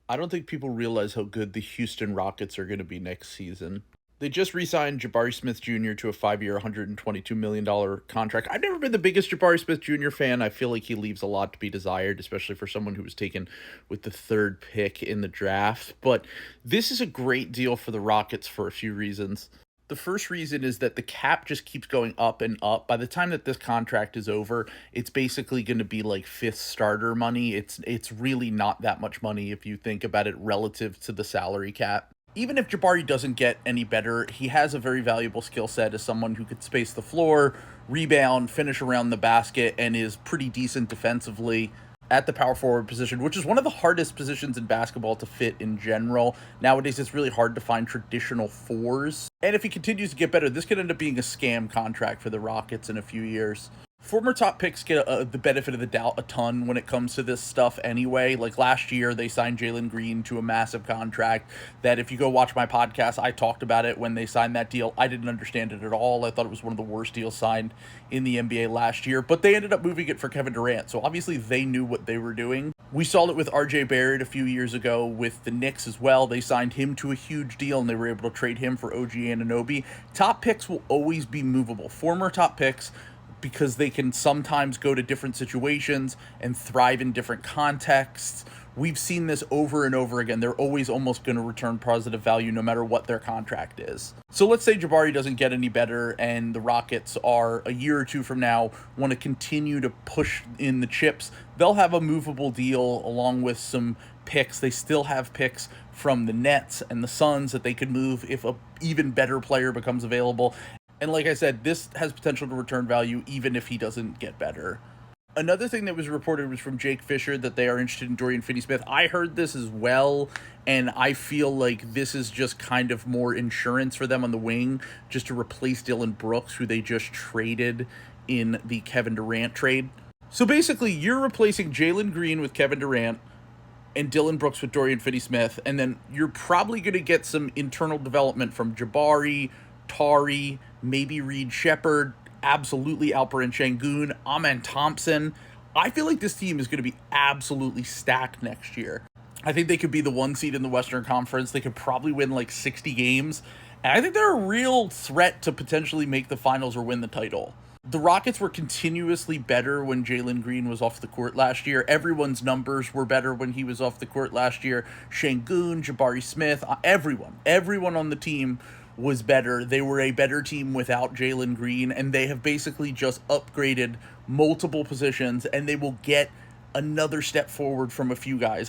I don't think people realize how good the Houston Rockets are going to be next season. They just re signed Jabari Smith Jr. to a 5 year, $122 million contract. I've never been the biggest Jabari Smith Jr. fan. I feel like he leaves a lot to be desired, especially for someone who was taken with the third pick in the draft. But this is a great deal for the Rockets for a few reasons. The first reason is that the cap just keeps going up and up. By the time that this contract is over, it's basically going to be like fifth starter money. It's really not that much money if you think about it relative to the salary cap. Even if Jabari doesn't get any better, he has a very valuable skill set as someone who could space the floor, rebound, finish around the basket, and is pretty decent defensively at the power forward position, which is one of the hardest positions in basketball to fit in general. Nowadays, it's really hard to find traditional fours. And if he continues to get better, this could end up being a scam contract for the Rockets in a few years. Former top picks get the benefit of the doubt a ton when it comes to this stuff anyway. Like last year, they signed Jalen Green to a massive contract that if you go watch my podcast, I talked about it when they signed that deal. I didn't understand it at all. I thought it was one of the worst deals signed in the NBA last year, but they ended up moving it for Kevin Durant. So obviously they knew what they were doing. We saw it with RJ Barrett a few years ago with the Knicks as well. They signed him to a huge deal and they were able to trade him for OG Anunoby. Top picks will always be movable. Former top picks, because they can sometimes go to different situations and thrive in different contexts. We've seen this over and over again. They're always almost going to return positive value no matter what their contract is. So let's say Jabari doesn't get any better and the Rockets are a year or two from now want to continue to push in the chips. They'll have a movable deal along with some picks. They still have picks from the Nets and the Suns that they could move if a even better player becomes available. And like I said, this has potential to return value even if he doesn't get better. Another thing that was reported was from Jake Fisher that they are interested in Dorian Finney-Smith. I heard this as well, and I feel like this is just kind of more insurance for them on the wing, just to replace Dillon Brooks, who they just traded in the Kevin Durant trade. So basically, you're replacing Jalen Green with Kevin Durant and Dillon Brooks with Dorian Finney-Smith, and then you're probably going to get some internal development from Jabari, Tari, maybe Reed Shepard, absolutely Alperen Şengün, Amen Thompson. I feel like this team is going to be absolutely stacked next year. I think they could be the one seed in the Western Conference. They could probably win like 60 games. And I think they're a real threat to potentially make the finals or win the title. The Rockets were continuously better when Jalen Green was off the court last year. Everyone's numbers were better when he was off the court last year. Şengün, Jabari Smith, everyone on the team was better. They were a better team without Jalen Green, and they have basically just upgraded multiple positions, and they will get another step forward from a few guys.